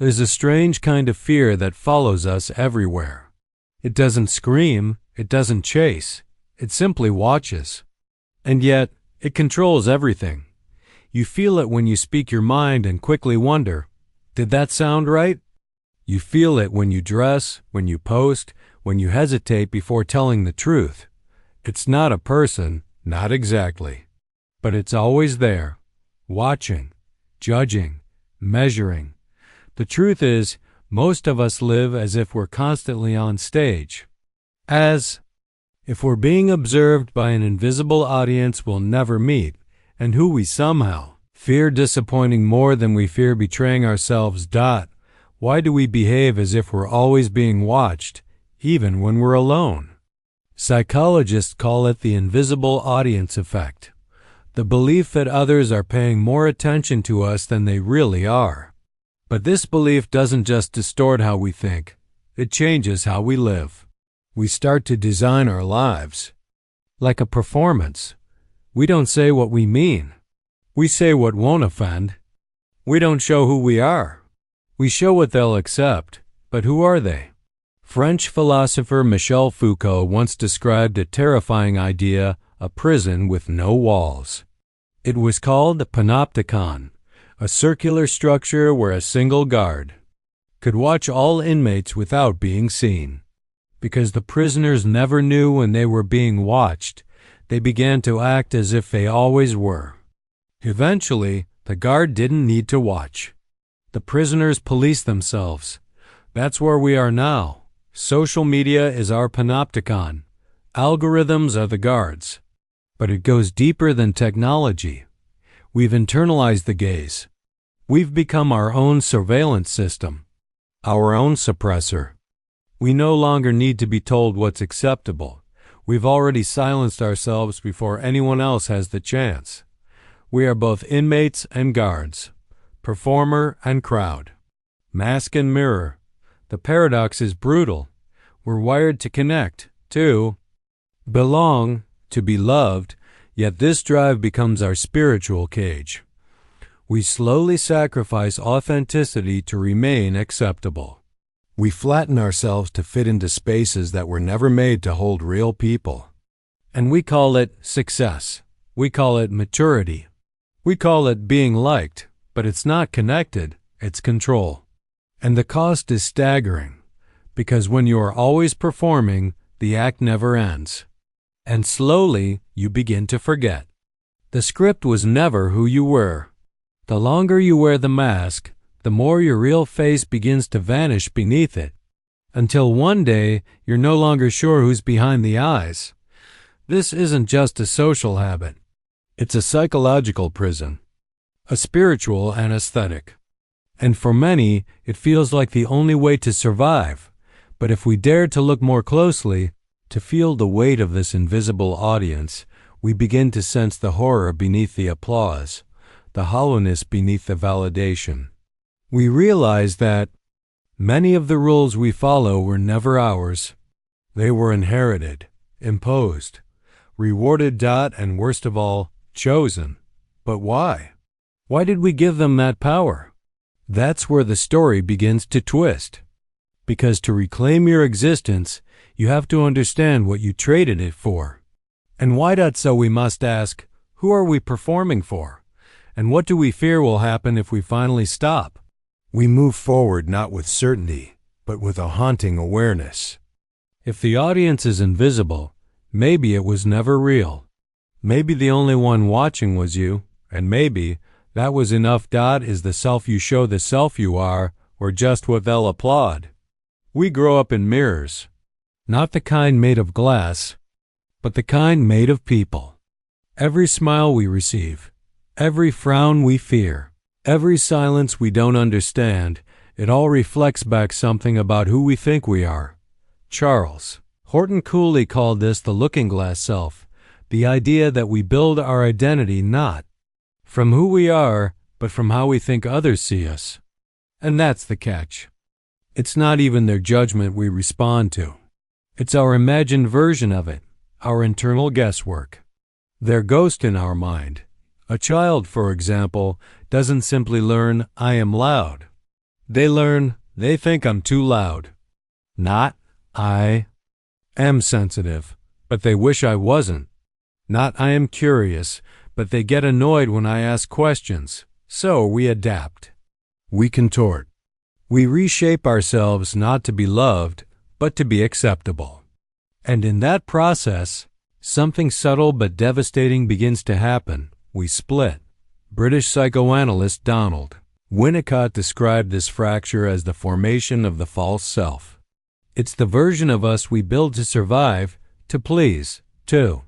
There's a strange kind of fear that follows us everywhere. It doesn't scream, it doesn't chase, it simply watches. And yet, it controls everything. You feel it when you speak your mind and quickly wonder, did that sound right? You feel it when you dress, when you post, when you hesitate before telling the truth. It's not a person, not exactly. But it's always there, watching, judging, measuring. The truth is, most of us live as if we're constantly on stage. As if we're being observed by an invisible audience we'll never meet, and who we somehow fear disappointing more than we fear betraying ourselves. Why do we behave as if we're always being watched, even when we're alone? Psychologists call it the invisible audience effect, the belief that others are paying more attention to us than they really are. But this belief doesn't just distort how we think, it changes how we live. We start to design our lives like a performance. We don't say what we mean. We say what won't offend. We don't show who we are. We show what they'll accept, but who are they? French philosopher Michel Foucault once described a terrifying idea, a prison with no walls. It was called a panopticon, a circular structure where a single guard could watch all inmates without being seen. Because the prisoners never knew when they were being watched, they began to act as if they always were. Eventually, the guard didn't need to watch. The prisoners policed themselves. That's where we are now. Social media is our panopticon. Algorithms are the guards. But it goes deeper than technology. We've internalized the gaze. We've become our own surveillance system, our own suppressor. We no longer need to be told what's acceptable. We've already silenced ourselves before anyone else has the chance. We are both inmates and guards, performer and crowd, mask and mirror. The paradox is brutal. We're wired to connect, to belong, to be loved, yet this drive becomes our spiritual cage. We slowly sacrifice authenticity to remain acceptable. We flatten ourselves to fit into spaces that were never made to hold real people. And we call it success. We call it maturity. We call it being liked, but it's not connected, it's control. And the cost is staggering, because when you are always performing, the act never ends. And slowly, you begin to forget. The script was never who you were. The longer you wear the mask, the more your real face begins to vanish beneath it, until one day you're no longer sure who's behind the eyes. This isn't just a social habit. It's a psychological prison, a spiritual anesthetic. And for many, it feels like the only way to survive. But if we dare to look more closely, to feel the weight of this invisible audience, we begin to sense the horror beneath the applause, the hollowness beneath the validation. We realize that many of the rules we follow were never ours. They were inherited, imposed, rewarded, and worst of all, chosen. But why? Why did we give them that power? That's where the story begins to twist. Because to reclaim your existence, you have to understand what you traded it for. And why? So we must ask, who are we performing for? And what do we fear will happen if we finally stop? We move forward not with certainty, but with a haunting awareness. If the audience is invisible, maybe it was never real. Maybe the only one watching was you, and maybe that was enough. Is the self you show the self you are, or just what they'll applaud? We grow up in mirrors, not the kind made of glass, but the kind made of people. Every smile we receive, every frown we fear, every silence we don't understand, it all reflects back something about who we think we are. Charles Horton Cooley called this the looking-glass self, the idea that we build our identity not from who we are, but from how we think others see us. And that's the catch. It's not even their judgment we respond to. It's our imagined version of it, our internal guesswork. Their ghost in our mind. A child, for example, doesn't simply learn, I am loud. They learn, they think I'm too loud. Not, I am sensitive, but they wish I wasn't. Not, I am curious, but they get annoyed when I ask questions. So we adapt. We contort. We reshape ourselves not to be loved, but to be acceptable. And in that process, something subtle but devastating begins to happen. We split. British psychoanalyst Donald Winnicott described this fracture as the formation of the false self. It's the version of us we build to survive, to please, to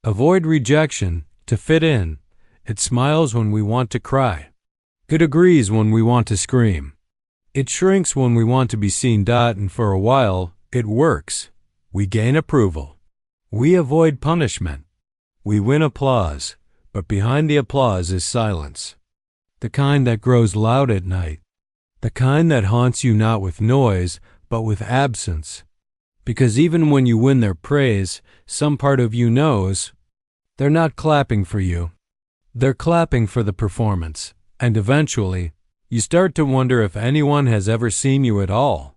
avoid rejection, to fit in. It smiles when we want to cry. It agrees when we want to scream. It shrinks when we want to be seen. And for a while, it works. We gain approval. We avoid punishment. We win applause, but behind the applause is silence. The kind that grows loud at night. The kind that haunts you not with noise, but with absence. Because even when you win their praise, some part of you knows they're not clapping for you. They're clapping for the performance. And eventually, you start to wonder if anyone has ever seen you at all.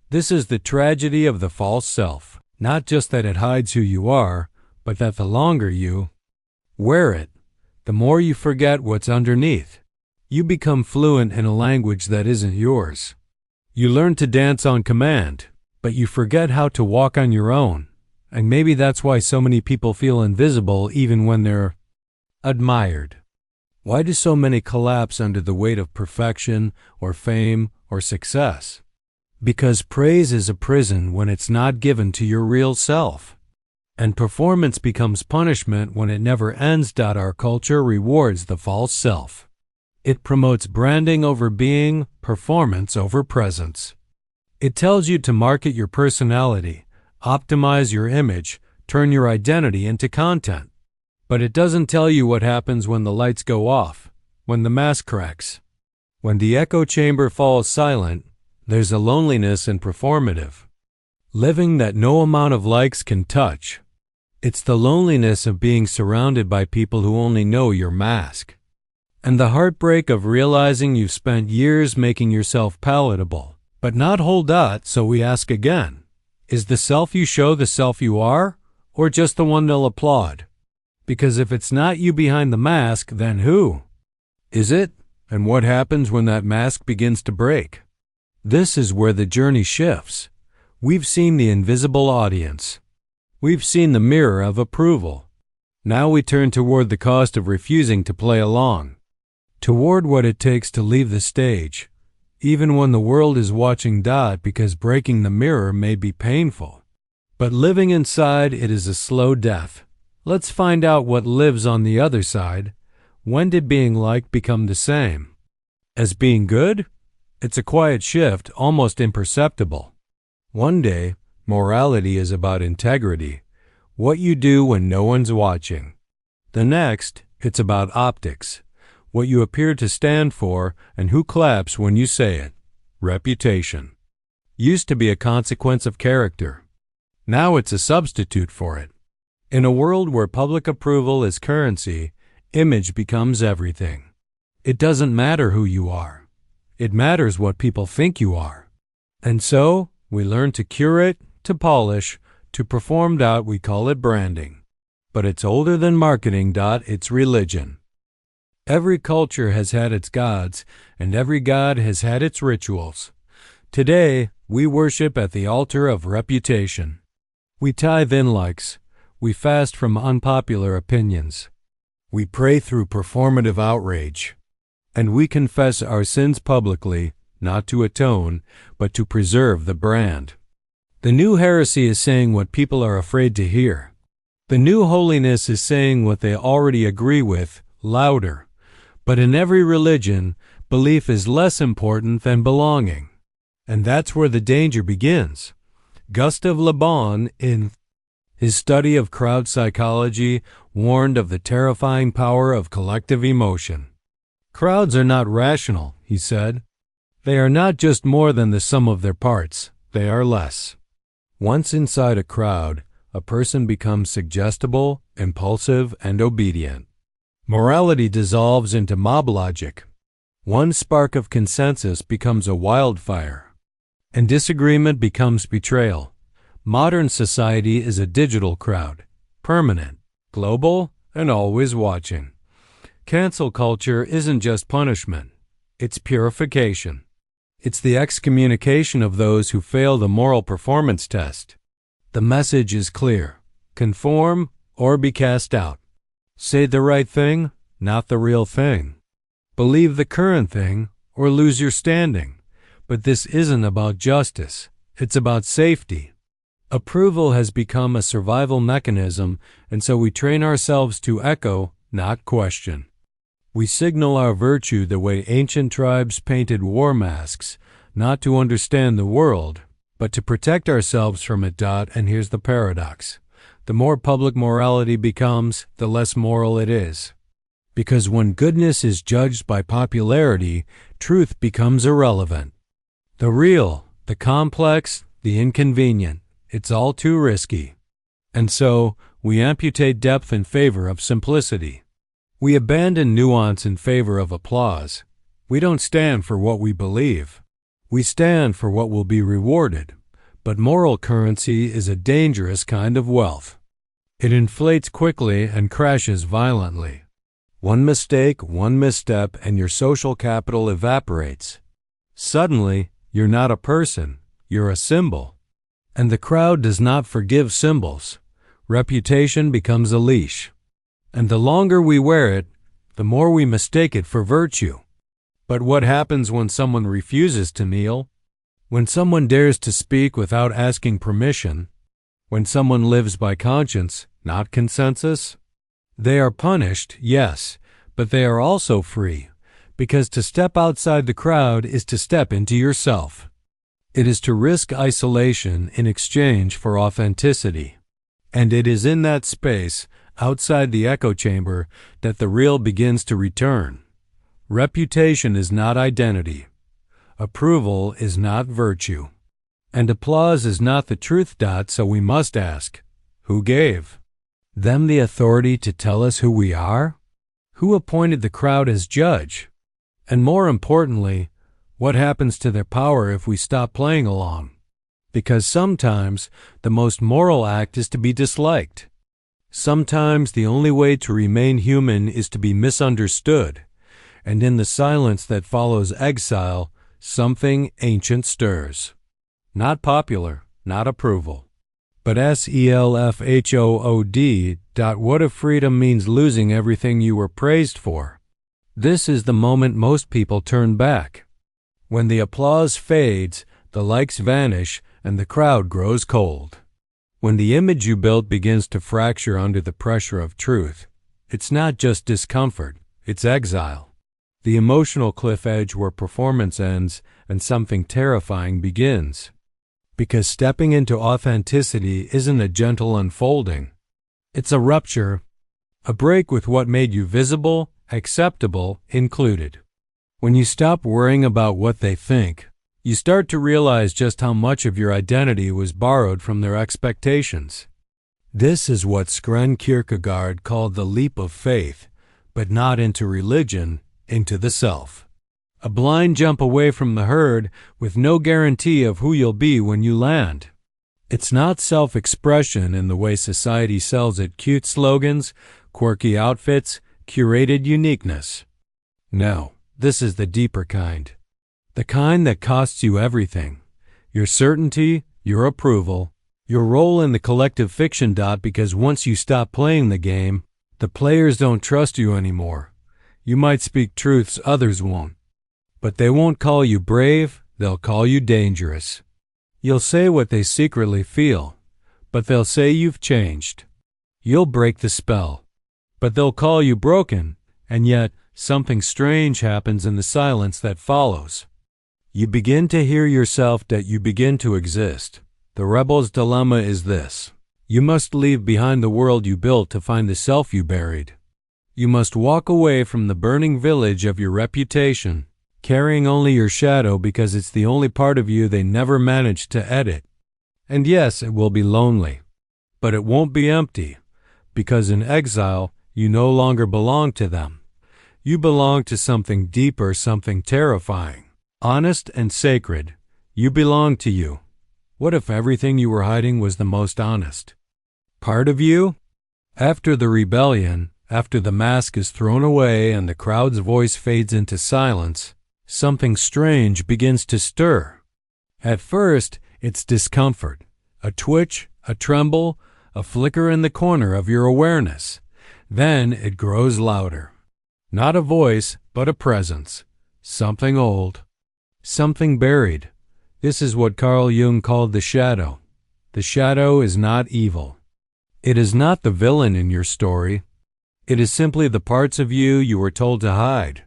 This is the tragedy of the false self. Not just that it hides who you are, but that the longer you wear it, the more you forget what's underneath. You become fluent in a language that isn't yours. You learn to dance on command, but you forget how to walk on your own. And maybe that's why so many people feel invisible even when they're admired. Why do so many collapse under the weight of perfection or fame or success? Because praise is a prison when it's not given to your real self. And performance becomes punishment when it never ends. Our culture rewards the false self. It promotes branding over being, performance over presence. It tells you to market your personality, optimize your image, turn your identity into content. But it doesn't tell you what happens when the lights go off, when the mask cracks. When the echo chamber falls silent, there's a loneliness in performative living that no amount of likes can touch. It's the loneliness of being surrounded by people who only know your mask. And the heartbreak of realizing you've spent years making yourself palatable, but not whole. So we ask again, is the self you show the self you are, or just the one they'll applaud? Because if it's not you behind the mask, then who is it? And what happens when that mask begins to break? This is where the journey shifts. We've seen the invisible audience. We've seen the mirror of approval. Now we turn toward the cost of refusing to play along. Toward what it takes to leave the stage, even when the world is watching. Because breaking the mirror may be painful, but living inside it is a slow death. Let's find out what lives on the other side. When did being liked become the same as being good? It's a quiet shift, almost imperceptible. One day, morality is about integrity, what you do when no one's watching. The next, it's about optics, what you appear to stand for and who claps when you say it. Reputation used to be a consequence of character. Now it's a substitute for it. In a world where public approval is currency, image becomes everything. It doesn't matter who you are. It matters what people think you are. And so, we learn to curate, to polish, to perform. We call it branding. But it's older than marketing. It's religion. Every culture has had its gods, and every god has had its rituals. Today, we worship at the altar of reputation. We tithe in likes. We fast from unpopular opinions. We pray through performative outrage. And we confess our sins publicly, not to atone, but to preserve the brand. The new heresy is saying what people are afraid to hear. The new holiness is saying what they already agree with, louder. But in every religion, belief is less important than belonging. And that's where the danger begins. Gustave Le Bon, in his study of crowd psychology, warned of the terrifying power of collective emotion. Crowds are not rational, he said. They are not just more than the sum of their parts. They are less. Once inside a crowd, a person becomes suggestible, impulsive, and obedient. Morality dissolves into mob logic. One spark of consensus becomes a wildfire, and disagreement becomes betrayal. Modern society is a digital crowd, permanent, global, and always watching. Cancel culture isn't just punishment, it's purification. It's the excommunication of those who fail the moral performance test. The message is clear: conform or be cast out. Say the right thing, not the real thing. Believe the current thing or lose your standing. But this isn't about justice, it's about safety. Approval has become a survival mechanism, and so we train ourselves to echo, not question. We signal our virtue the way ancient tribes painted war masks, not to understand the world, but to protect ourselves from it. And here's the paradox. The more public morality becomes, the less moral it is. Because when goodness is judged by popularity, truth becomes irrelevant. The real, the complex, the inconvenient, it's all too risky. And so, we amputate depth in favor of simplicity. We abandon nuance in favor of applause. We don't stand for what we believe. We stand for what will be rewarded. But moral currency is a dangerous kind of wealth. It inflates quickly and crashes violently. One mistake, one misstep, and your social capital evaporates. Suddenly, you're not a person, you're a symbol. And the crowd does not forgive symbols. Reputation becomes a leash. And the longer we wear it, the more we mistake it for virtue. But what happens when someone refuses to kneel? When someone dares to speak without asking permission? When someone lives by conscience, not consensus? They are punished, yes, but they are also free, because to step outside the crowd is to step into yourself. It is to risk isolation in exchange for authenticity. And it is in that space, outside the echo chamber, that the real begins to return. Reputation is not identity. Approval is not virtue. And applause is not the truth. So we must ask, who gave them the authority to tell us who we are? Who appointed the crowd as judge? And more importantly, what happens to their power if we stop playing along? Because sometimes the most moral act is to be disliked. Sometimes the only way to remain human is to be misunderstood, and in the silence that follows exile, something ancient stirs. Not popular, not approval, but selfhood. What if freedom means losing everything you were praised for? This is the moment most people turn back. When the applause fades, the likes vanish, and the crowd grows cold. When the image you built begins to fracture under the pressure of truth, it's not just discomfort, it's exile. The emotional cliff edge where performance ends and something terrifying begins. Because stepping into authenticity isn't a gentle unfolding. It's a rupture, a break with what made you visible, acceptable, included. When you stop worrying about what they think, you start to realize just how much of your identity was borrowed from their expectations. This is what Kierkegaard called the leap of faith, but not into religion, into the self. A blind jump away from the herd with no guarantee of who you'll be when you land. It's not self-expression in the way society sells it: cute slogans, quirky outfits, curated uniqueness. No, this is the deeper kind. The kind that costs you everything. Your certainty, your approval, your role in the collective fiction. Because once you stop playing the game, the players don't trust you anymore. You might speak truths others won't. But they won't call you brave, they'll call you dangerous. You'll say what they secretly feel, but they'll say you've changed. You'll break the spell, but they'll call you broken, and yet something strange happens in the silence that follows. You begin to hear yourself, that you begin to exist. The rebel's dilemma is this: you must leave behind the world you built to find the self you buried. You must walk away from the burning village of your reputation, carrying only your shadow because it's the only part of you they never managed to edit. And yes, it will be lonely, but it won't be empty, because in exile, you no longer belong to them. You belong to something deeper, something terrifying. Honest and sacred. You belong to you. What if everything you were hiding was the most honest part of you? After the rebellion, after the mask is thrown away and the crowd's voice fades into silence, something strange begins to stir. At first, it's discomfort, a twitch, a tremble, a flicker in the corner of your awareness. Then it grows louder. Not a voice, but a presence. Something old. Something buried. This is what Carl Jung called the shadow. The shadow is not evil. It is not the villain in your story. It is simply the parts of you were told to hide,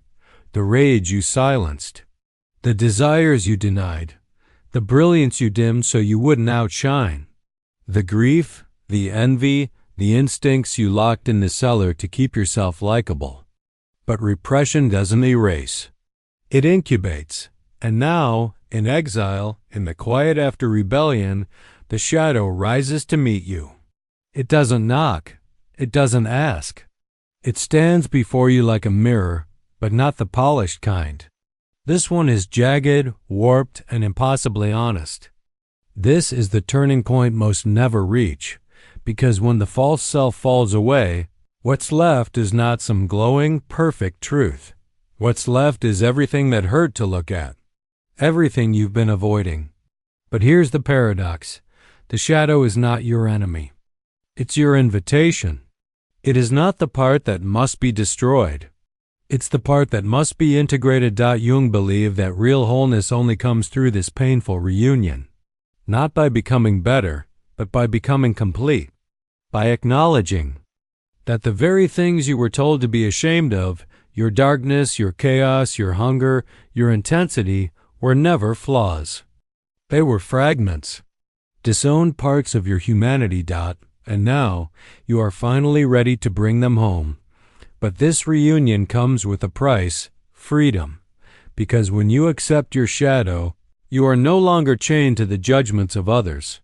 the rage you silenced, the desires you denied, the brilliance you dimmed so you wouldn't outshine, the grief, the envy, the instincts you locked in the cellar to keep yourself likable. But repression doesn't erase. It incubates. And now, in exile, in the quiet after rebellion, the shadow rises to meet you. It doesn't knock. It doesn't ask. It stands before you like a mirror, but not the polished kind. This one is jagged, warped, and impossibly honest. This is the turning point most never reach, because when the false self falls away, what's left is not some glowing, perfect truth. What's left is everything that hurt to look at. Everything you've been avoiding. But here's the paradox. The shadow is not your enemy. It's your invitation. It is not the part that must be destroyed. It's the part that must be integrated. Jung believed that real wholeness only comes through this painful reunion. Not by becoming better, but by becoming complete. By acknowledging that the very things you were told to be ashamed of, your darkness, your chaos, your hunger, your intensity, were never flaws. They were fragments, disowned parts of your humanity. And now you are finally ready to bring them home. But this reunion comes with a price, freedom, because when you accept your shadow, you are no longer chained to the judgments of others.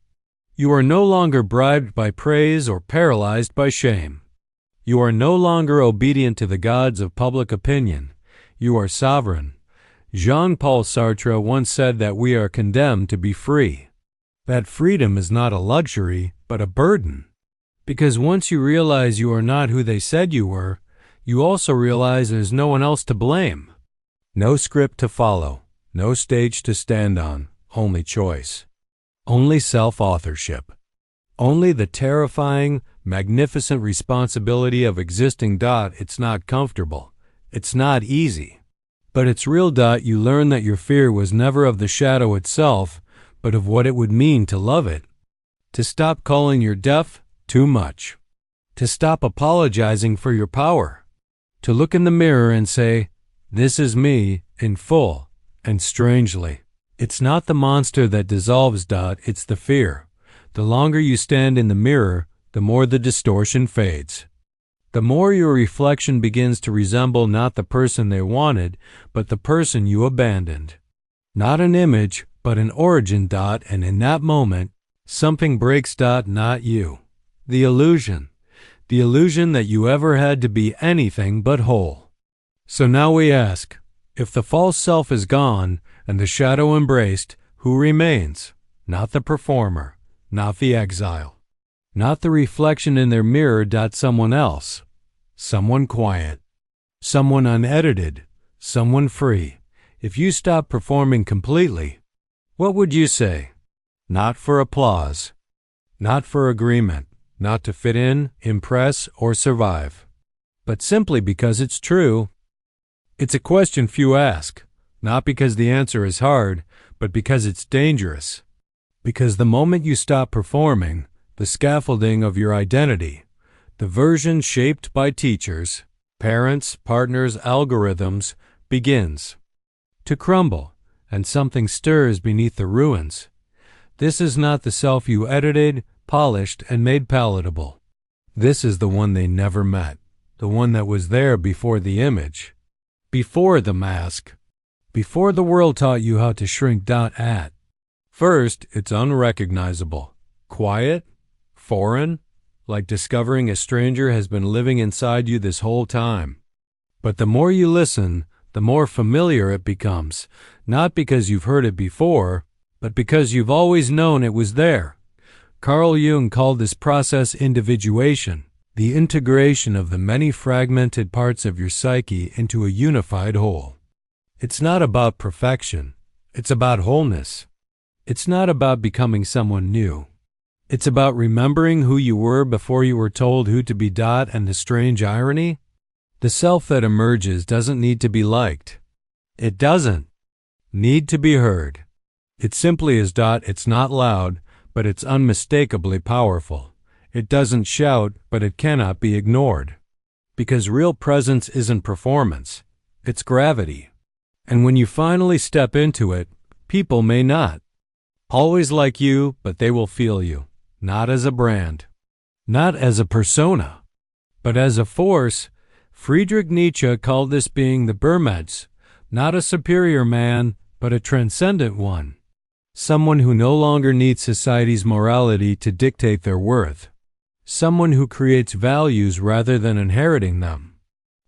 You are no longer bribed by praise or paralyzed by shame. You are no longer obedient to the gods of public opinion. You are sovereign. Jean-Paul Sartre once said that we are condemned to be free. That freedom is not a luxury, but a burden. Because once you realize you are not who they said you were, you also realize there's no one else to blame. No script to follow, no stage to stand on, only choice. Only self-authorship. Only the terrifying, magnificent responsibility of existing. It's not comfortable. It's not easy. But it's real. You learn that your fear was never of the shadow itself, but of what it would mean to love it. To stop calling your death too much. To stop apologizing for your power. To look in the mirror and say, this is me, in full. And strangely, it's not the monster that dissolves. It's the fear. The longer you stand in the mirror, the more the distortion fades. The more your reflection begins to resemble not the person they wanted, but the person you abandoned. Not an image, but an origin. And in that moment, something breaks. Not you. The illusion that you ever had to be anything but whole. So now we ask, if the false self is gone and the shadow embraced, who remains? Not the performer, not the exile, not the reflection in their mirror. Someone else, someone quiet, someone unedited, someone free. If you stop performing completely, what would you say? Not for applause, not for agreement, not to fit in, impress, or survive, but simply because it's true. It's a question few ask, not because the answer is hard, but because it's dangerous. Because the moment you stop performing, the scaffolding of your identity, the version shaped by teachers, parents, partners, algorithms, begins to crumble, and something stirs beneath the ruins. This is not the self you edited, polished, and made palatable. This is the one they never met, the one that was there before the image, before the mask, before the world taught you how to shrink. At first, it's unrecognizable, quiet, foreign, like discovering a stranger has been living inside you this whole time. But the more you listen, the more familiar it becomes, not because you've heard it before, but because you've always known it was there. Carl Jung called this process individuation, the integration of the many fragmented parts of your psyche into a unified whole. It's not about perfection. It's about wholeness. It's not about becoming someone new. It's about remembering who you were before you were told who to be. And the strange irony? The self that emerges doesn't need to be liked. It doesn't need to be heard. It simply is. It's not loud, but it's unmistakably powerful. It doesn't shout, but it cannot be ignored. Because real presence isn't performance. It's gravity. And when you finally step into it, people may not always like you, but they will feel you, not as a brand, not as a persona, but as a force. Friedrich Nietzsche called this being the Burmez, not a superior man, but a transcendent one, someone who no longer needs society's morality to dictate their worth, someone who creates values rather than inheriting them,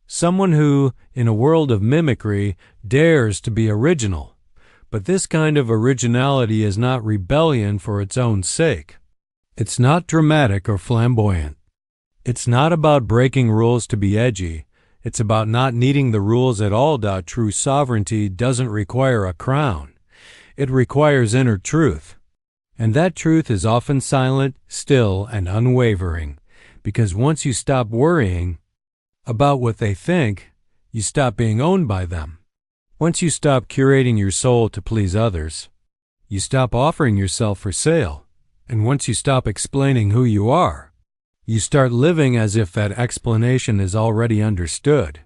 someone who, in a world of mimicry, dares to be original. But this kind of originality is not rebellion for its own sake. It's not dramatic or flamboyant. It's not about breaking rules to be edgy. It's about not needing the rules at all. True sovereignty doesn't require a crown. It requires inner truth. And that truth is often silent, still, and unwavering, because once you stop worrying about what they think, you stop being owned by them. Once you stop curating your soul to please others, you stop offering yourself for sale. And once you stop explaining who you are, you start living as if that explanation is already understood.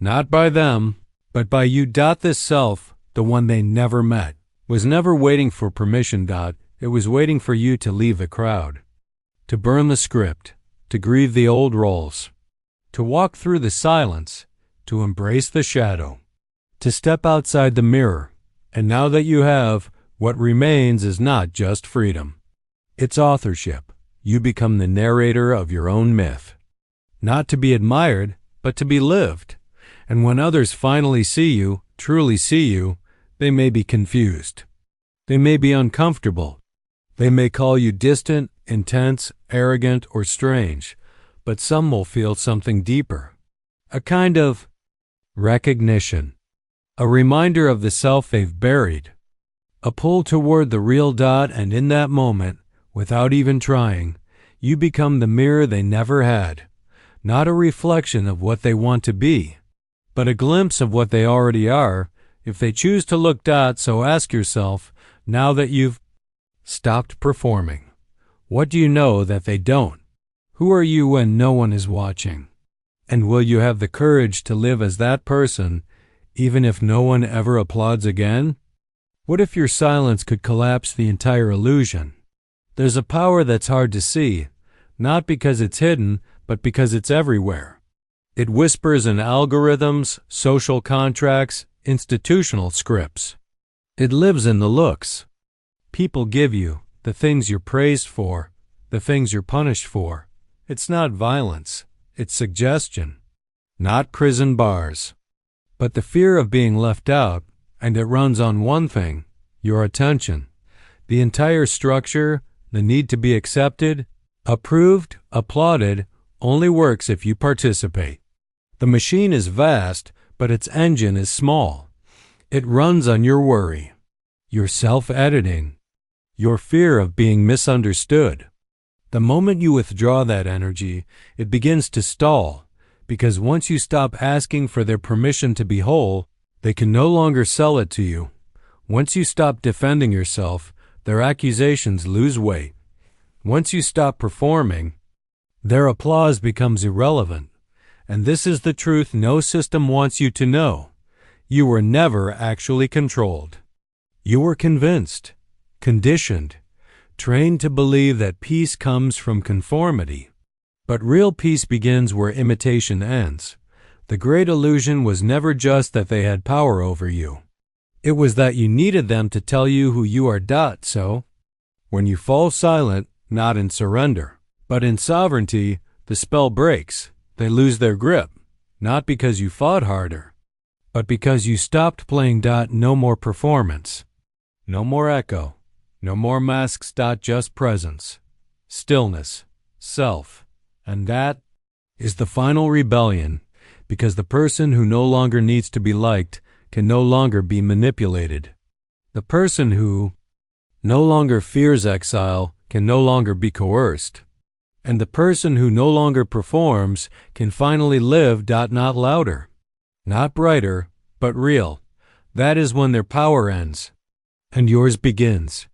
Not by them, but by you. This self, the one they never met, was never waiting for permission. It was waiting for you to leave the crowd, to burn the script, to grieve the old roles, to walk through the silence, to embrace the shadow, to step outside the mirror. And now that you have, what remains is not just freedom. It's authorship. You become the narrator of your own myth. Not to be admired, but to be lived. And when others finally see you, truly see you, they may be confused. They may be uncomfortable. They may call you distant, intense, arrogant, or strange. But some will feel something deeper. A kind of recognition. A reminder of the self they've buried. A pull toward the real. And in that moment, without even trying, you become the mirror they never had. Not a reflection of what they want to be, but a glimpse of what they already are, if they choose to look. So ask yourself, now that you've stopped performing, what do you know that they don't? Who are you when no one is watching? And will you have the courage to live as that person, even if no one ever applauds again? What if your silence could collapse the entire illusion? There's a power that's hard to see, not because it's hidden, but because it's everywhere. It whispers in algorithms, social contracts, institutional scripts. It lives in the looks people give you, the things you're praised for, the things you're punished for. It's not violence, it's suggestion, not prison bars, but the fear of being left out, and it runs on one thing, your attention. The entire structure, the need to be accepted, approved, applauded, only works if you participate. The machine is vast, but its engine is small. It runs on your worry, your self-editing, your fear of being misunderstood. The moment you withdraw that energy, it begins to stall, because once you stop asking for their permission to be whole, they can no longer sell it to you. Once you stop defending yourself, their accusations lose weight. Once you stop performing, their applause becomes irrelevant. And this is the truth no system wants you to know. You were never actually controlled. You were convinced, conditioned, trained to believe that peace comes from conformity. But real peace begins where imitation ends. The great illusion was never just that they had power over you. It was that you needed them to tell you who you are. So, when you fall silent, not in surrender, but in sovereignty, the spell breaks. They lose their grip, not because you fought harder, but because you stopped playing. No more performance, no more echo, no more masks. Just presence, stillness, self. And that is the final rebellion, because the person who no longer needs to be liked can no longer be manipulated. The person who no longer fears exile can no longer be coerced. And the person who no longer performs can finally live. Not louder, not brighter, but real. That is when their power ends, and yours begins.